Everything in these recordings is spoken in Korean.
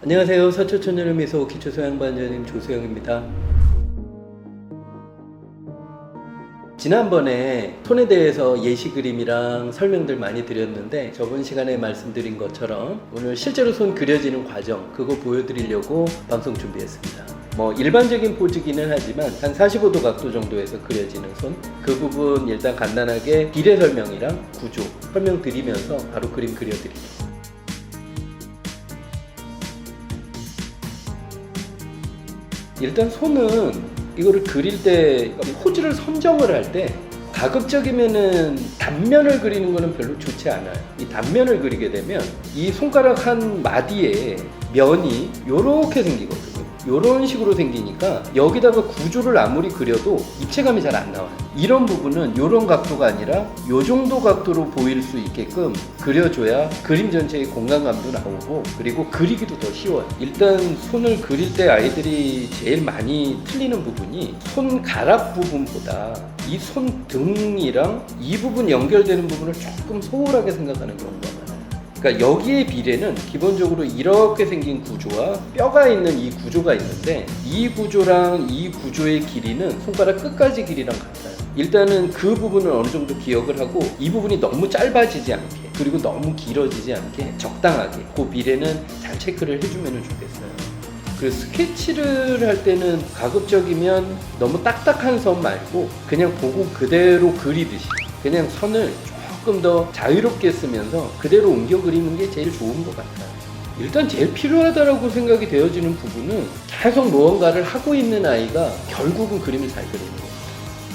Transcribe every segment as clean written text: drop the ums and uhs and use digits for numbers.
안녕하세요. 서초천연의 미소 기초소양반장님 조수영입니다. 지난번에 손에 대해서 예시 그림이랑 설명들 많이 드렸는데 저번 시간에 말씀드린 것처럼 오늘 실제로 손 그려지는 과정 그거 보여드리려고 방송 준비했습니다. 일반적인 포즈기는 하지만 한 45도 각도 정도에서 그려지는 손 그 부분 일단 간단하게 비례 설명이랑 구조 설명드리면서 바로 그림 그려드릴게요. 일단 손은 이거를 그릴 때 포즈를 선정을 할 때 가급적이면은 단면을 그리는 거는 별로 좋지 않아요. 이 단면을 그리게 되면 이 손가락 한 마디에 면이 요렇게 생기거든요. 요런 식으로 생기니까 여기다가 구조를 아무리 그려도 입체감이 잘 안 나와요. 이런 부분은 요런 각도가 아니라 요 정도 각도로 보일 수 있게끔 그려줘야 그림 전체의 공간감도 나오고 그리고 그리기도 더 쉬워요. 일단 손을 그릴 때 아이들이 제일 많이 틀리는 부분이 손가락 부분보다 이 손등이랑 이 부분 연결되는 부분을 조금 소홀하게 생각하는 경우가 많아요. 그러니까 여기의 비례는 기본적으로 이렇게 생긴 구조와 뼈가 있는 이 구조가 있는데 이 구조랑 이 구조의 길이는 손가락 끝까지 길이랑 같아요. 일단은 그 부분을 어느 정도 기억을 하고 이 부분이 너무 짧아지지 않게 그리고 너무 길어지지 않게 적당하게 그 비례는 잘 체크를 해주면 좋겠어요. 그 스케치를 할 때는 가급적이면 너무 딱딱한 선 말고 그냥 보고 그대로 그리듯이 그냥 선을 조금 더 자유롭게 쓰면서 그대로 옮겨 그리는 게 제일 좋은 것 같아요. 일단 제일 필요하다고 생각이 되어지는 부분은 계속 무언가를 하고 있는 아이가 결국은 그림을 잘 그리는 거예요.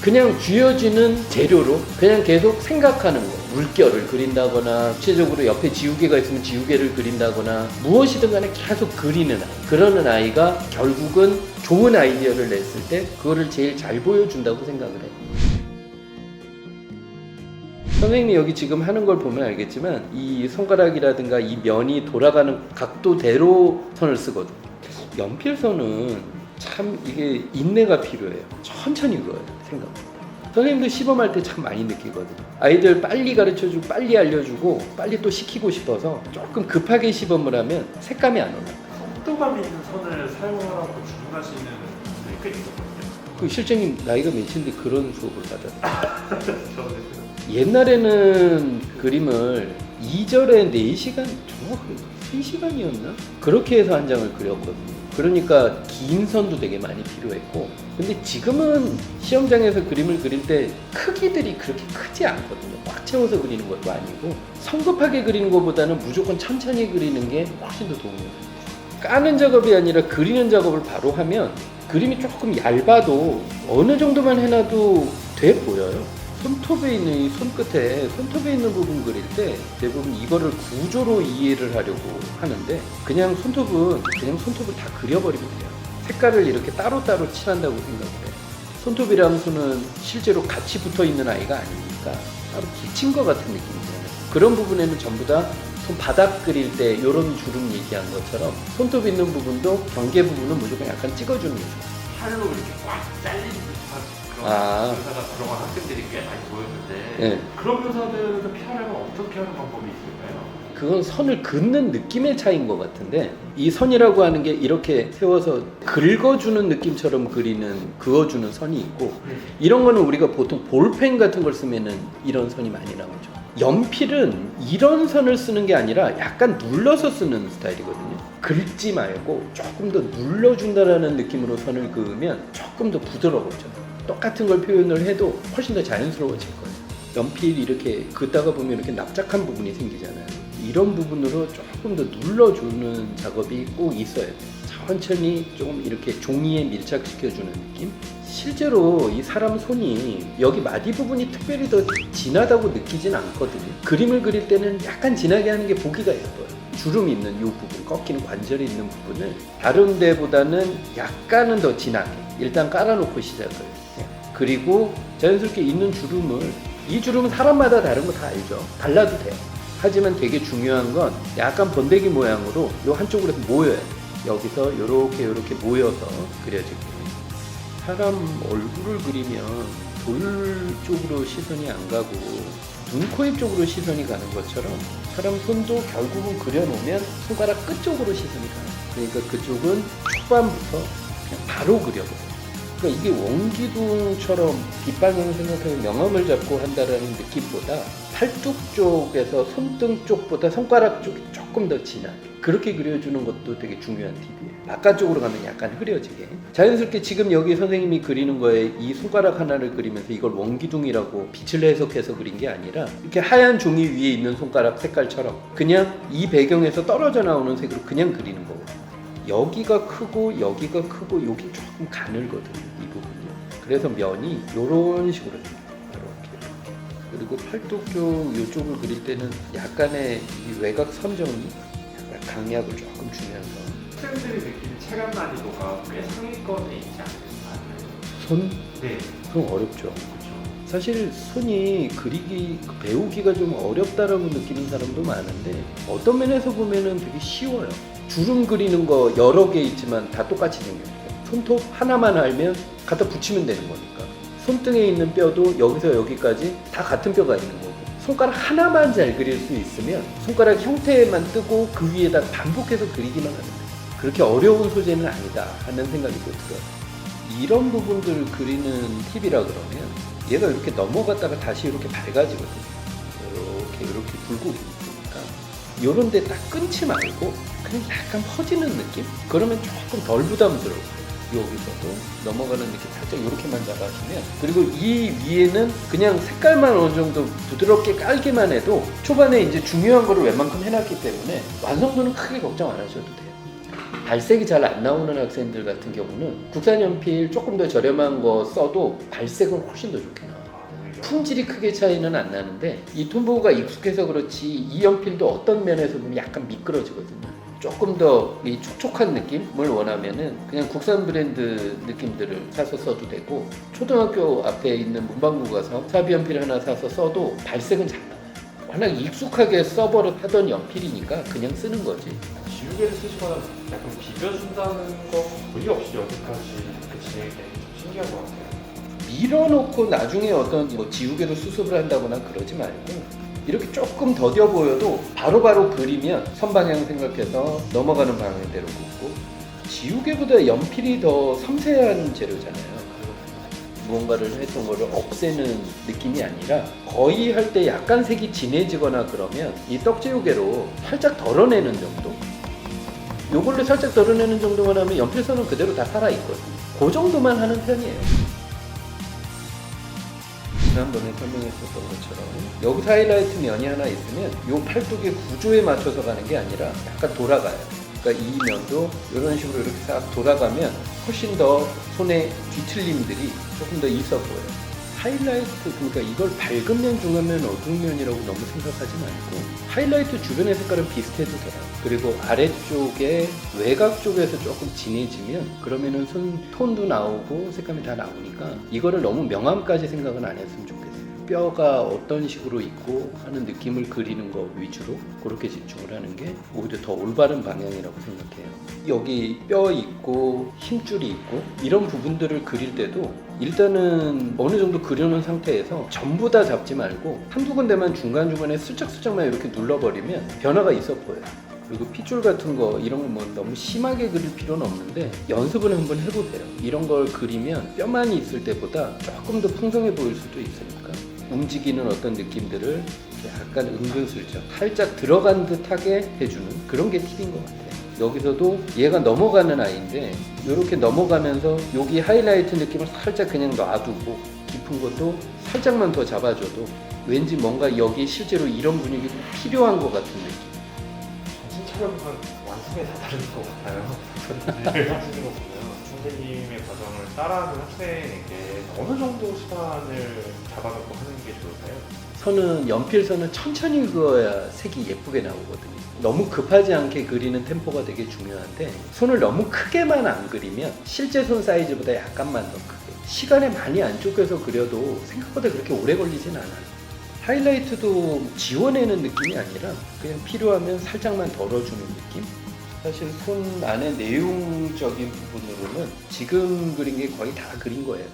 그냥 쥐어지는 재료로 그냥 계속 생각하는 거. 물결을 그린다거나 구체적으로 옆에 지우개가 있으면 지우개를 그린다거나 무엇이든 간에 계속 그리는 아이. 그러는 아이가 결국은 좋은 아이디어를 냈을 때 그거를 제일 잘 보여준다고 생각을 해요. 선생님이 여기 지금 하는 걸 보면 알겠지만 이 손가락이라든가 이 면이 돌아가는 각도대로 선을 쓰거든요. 연필선은 참 이게 인내가 필요해요. 천천히 그어요, 생각보다. 선생님도 시범할 때 참 많이 느끼거든요. 아이들 빨리 가르쳐주고 빨리 알려주고 빨리 또 시키고 싶어서 조금 급하게 시범을 하면 색감이 안 올라가요. 속도감 있는 선을 사용하라고 주문하시는 분들이 꽤 있었거든요. 그 실장님 나이가 몇인데 그런 수업을 받았어요? 저는 옛날에는 그림을 2절에 4시간, 정확하게 3시간이었나? 그렇게 해서 한 장을 그렸거든요. 그러니까 긴 선도 되게 많이 필요했고 근데 지금은 시험장에서 그림을 그릴 때 크기들이 그렇게 크지 않거든요. 꽉 채워서 그리는 것도 아니고 성급하게 그리는 것보다는 무조건 천천히 그리는 게 훨씬 더 도움이 돼요. 까는 작업이 아니라 그리는 작업을 바로 하면 그림이 조금 얇아도 어느 정도만 해놔도 돼 보여요. 손톱에 있는 이 손끝에 손톱에 있는 부분 그릴 때 대부분 이거를 구조로 이해를 하려고 하는데 그냥 손톱은 그냥 손톱을 다 그려버리면 돼요. 색깔을 이렇게 따로따로 칠한다고 생각을 해요. 손톱이랑 손은 실제로 같이 붙어 있는 아이가 아니니까 따로 붙인 것 같은 느낌이잖아요. 그런 부분에는 전부 다 손바닥 그릴 때 이런 주름 얘기한 것처럼 손톱 있는 부분도 경계 부분은 무조건 약간 찍어주는 거죠. 팔로 이렇게 꽉 잘리는 듯한 그런 묘사가 들어간 학생들이 꽤 많이 보였는데 네. 그런 묘사들에서 피하려면 어떻게 하는 방법이 있을까요? 그건 선을 긋는 느낌의 차이인 것 같은데 이 선이라고 하는 게 이렇게 세워서 긁어주는 느낌처럼 그어주는 선이 있고 이런 거는 우리가 보통 볼펜 같은 걸 쓰면은 이런 선이 많이 나오죠. 연필은 이런 선을 쓰는 게 아니라 약간 눌러서 쓰는 스타일이거든요. 긁지 말고 조금 더 눌러준다라는 느낌으로 선을 그으면 조금 더 부드러워져. 똑같은 걸 표현을 해도 훨씬 더 자연스러워질 거예요. 연필 이렇게 긋다가 보면 이렇게 납작한 부분이 생기잖아요. 이런 부분으로 조금 더 눌러주는 작업이 꼭 있어야 돼요. 천천히 좀 이렇게 종이에 밀착시켜주는 느낌? 실제로 이 사람 손이 여기 마디 부분이 특별히 더 진하다고 느끼진 않거든요. 그림을 그릴 때는 약간 진하게 하는 게 보기가 예뻐요. 주름이 있는 이 부분, 꺾이는 관절이 있는 부분을 다른 데보다는 약간은 더 진하게 일단 깔아놓고 시작을 해요. 그리고 자연스럽게 있는 주름을 이 주름은 사람마다 다른 거 다 알죠. 발라도 돼요. 하지만 되게 중요한 건 약간 번데기 모양으로 요 한쪽으로 모여야 돼요. 여기서 요렇게 모여서 그려지고 사람 얼굴을 그리면 돌 쪽으로 시선이 안 가고 눈, 코, 입 쪽으로 시선이 가는 것처럼 사람 손도 결국은 그려놓으면 손가락 끝 쪽으로 시선이 가요. 그러니까 그쪽은 초반부터 그냥 바로 그려버려요. 그러니까 이게 원기둥처럼 빗방향 생각하면 명암을 잡고 한다라는 느낌보다 팔뚝 쪽에서 손등 쪽보다 손가락 쪽이 조금 더 진하게 그렇게 그려주는 것도 되게 중요한 팁이에요. 바깥쪽으로 가면 약간 흐려지게. 자연스럽게 지금 여기 선생님이 그리는 거에 이 손가락 하나를 그리면서 이걸 원기둥이라고 빛을 해석해서 그린 게 아니라 이렇게 하얀 종이 위에 있는 손가락 색깔처럼 그냥 이 배경에서 떨어져 나오는 색으로 그냥 그리는 거거든요. 여기가 크고 여기가 크고 여기 조금 가늘거든요. 이 부분이. 그래서 면이 이런 식으로 돼요. 이렇게. 그리고 팔뚝 쪽 이쪽을 그릴 때는 약간의 이 외곽 선정이 약간 강약을 조금 주면서 학생들이 느끼는 체감 난이도가 꽤 상위권에 있지 않나요? 손? 네. 그럼 어렵죠. 그렇죠. 사실 손이 그리기 배우기가 좀 어렵다라고 느끼는 사람도 많은데 어떤 면에서 보면은 되게 쉬워요. 주름 그리는 거 여러 개 있지만 다 똑같이 생겨요. 손톱 하나만 알면 갖다 붙이면 되는 거니까. 손등에 있는 뼈도 여기서 여기까지 다 같은 뼈가 있는 거고. 손가락 하나만 잘 그릴 수 있으면 손가락 형태만 뜨고 그 위에다 반복해서 그리기만 하면 돼요. 그렇게 어려운 소재는 아니다 하는 생각이 또 들어요. 이런 부분들을 그리는 팁이라 그러면 얘가 이렇게 넘어갔다가 다시 이렇게 밝아지거든요. 이렇게 굴곡이 있으니까 요런 데 딱 끊지 말고 그냥 약간 퍼지는 느낌? 그러면 조금 덜 부담스러워요. 여기서도 넘어가는 느낌 살짝 이렇게만 잡아주면 그리고 이 위에는 그냥 색깔만 어느 정도 부드럽게 깔기만 해도 초반에 이제 중요한 거를 웬만큼 해놨기 때문에 완성도는 크게 걱정 안 하셔도 돼요. 발색이 잘 안 나오는 학생들 같은 경우는 국산 연필 조금 더 저렴한 거 써도 발색은 훨씬 더 좋게 나와요. 품질이 크게 차이는 안 나는데 이 톤보가 익숙해서 그렇지 이 연필도 어떤 면에서 보면 약간 미끄러지거든요. 조금 더 이 촉촉한 느낌을 원하면은 그냥 국산 브랜드 느낌들을 사서 써도 되고 초등학교 앞에 있는 문방구 가서 사비 연필 하나 사서 써도 발색은 잘 나와요. 워낙 익숙하게 써버릇 하던 연필이니까 그냥 쓰는 거지. 지우개를 쓰시거나 약간 비벼준다는 거 거의 없이 여기까지 이렇게 진행이 되는 게 좀 신기한 것 같아요. 밀어놓고 나중에 어떤 뭐 지우개로 수습을 한다거나 그러지 말고 이렇게 조금 더뎌 보여도 바로바로 그리면 선방향 생각해서 넘어가는 방향대로 긋고 지우개보다 연필이 더 섬세한 재료잖아요. 무언가를 했던 거를 없애는 느낌이 아니라 거의 할 때 약간 색이 진해지거나 그러면 이 떡지우개로 살짝 덜어내는 정도? 요걸로 살짝 덜어내는 정도만 하면 연필선은 그대로 다 살아있거든요. 그 정도만 하는 편이에요. 지난번에 설명했었던 것처럼 여기서 하이라이트 면이 하나 있으면 이 팔뚝의 구조에 맞춰서 가는 게 아니라 약간 돌아가요. 그러니까 이 면도 이런 식으로 이렇게 싹 돌아가면 훨씬 더 손의 뒤틀림들이 조금 더 있어 보여요. 하이라이트, 그러니까 이걸 밝은 면, 중간 면, 어두운 면이라고 너무 생각하지 말고 하이라이트 주변의 색깔은 비슷해도 돼요. 그리고 아래쪽에 외곽 쪽에서 조금 진해지면 그러면은 톤도 나오고 색감이 다 나오니까 이거를 너무 명암까지 생각은 안 했으면 좋겠어요. 뼈가 어떤 식으로 있고 하는 느낌을 그리는 거 위주로 그렇게 집중을 하는 게 오히려 더 올바른 방향이라고 생각해요. 여기 뼈 있고 힘줄이 있고 이런 부분들을 그릴 때도 일단은 어느 정도 그려놓은 상태에서 전부 다 잡지 말고 한두 군데만 중간중간에 슬쩍슬쩍만 이렇게 눌러버리면 변화가 있어 보여요. 그리고 핏줄 같은 거 이런 거 뭐 너무 심하게 그릴 필요는 없는데 연습을 한번 해보세요. 이런 걸 그리면 뼈만 있을 때보다 조금 더 풍성해 보일 수도 있으니까 움직이는 어떤 느낌들을 약간 은근슬쩍 살짝 들어간 듯하게 해주는 그런 게 팁인 것 같아요. 여기서도 얘가 넘어가는 아이인데 이렇게 넘어가면서 여기 하이라이트 느낌을 살짝 그냥 놔두고 깊은 것도 살짝만 더 잡아줘도 왠지 뭔가 여기 실제로 이런 분위기가 필요한 것 같은 느낌. 정신 차려보면 완성에 다 다른 것 같아요. 하시는 거 보면 선생님의 과정을 따라하는 학생에게 어느 정도 시간을 잡아놓고 하는 게 좋을까요? 연필선은 천천히 그어야 색이 예쁘게 나오거든요. 너무 급하지 않게 그리는 템포가 되게 중요한데 손을 너무 크게만 안 그리면 실제 손 사이즈보다 약간만 더 크게 시간에 많이 안 쫓겨서 그려도 생각보다 그렇게 오래 걸리진 않아요. 하이라이트도 지워내는 느낌이 아니라 그냥 필요하면 살짝만 덜어주는 느낌? 사실 손 안에 내용적인 부분으로는 지금 그린 게 거의 다 그린 거예요.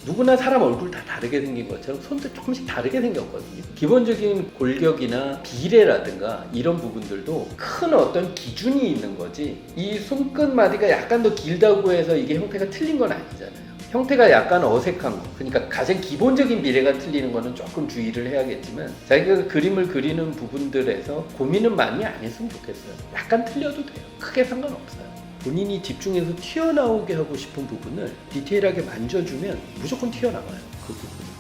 누구나 사람 얼굴 다 다르게 생긴 것처럼 손도 조금씩 다르게 생겼거든요. 기본적인 골격이나 비례라든가 이런 부분들도 큰 어떤 기준이 있는 거지, 이 손끝 마디가 약간 더 길다고 해서 이게 형태가 틀린 건 아니잖아요. 형태가 약간 어색한 거, 그러니까 가장 기본적인 비례가 틀리는 거는 조금 주의를 해야겠지만, 자기가 그림을 그리는 부분들에서 고민은 많이 안 했으면 좋겠어요. 약간 틀려도 돼요. 크게 상관없어요. 본인이 집중해서 튀어나오게 하고 싶은 부분을 디테일하게 만져주면 무조건 튀어나와요. 그 부분은.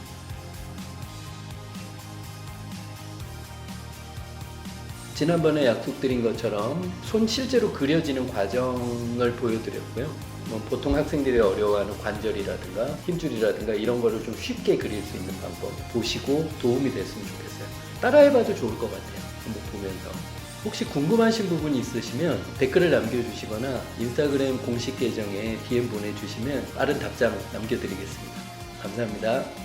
지난번에 약속드린 것처럼 손 실제로 그려지는 과정을 보여드렸고요. 뭐 보통 학생들이 어려워하는 관절이라든가 힘줄이라든가 이런 거를 좀 쉽게 그릴 수 있는 방법 보시고 도움이 됐으면 좋겠어요. 따라해봐도 좋을 것 같아요. 한번 보면서. 혹시 궁금하신 부분이 있으시면 댓글을 남겨주시거나 인스타그램 공식 계정에 DM 보내주시면 빠른 답장 남겨드리겠습니다. 감사합니다.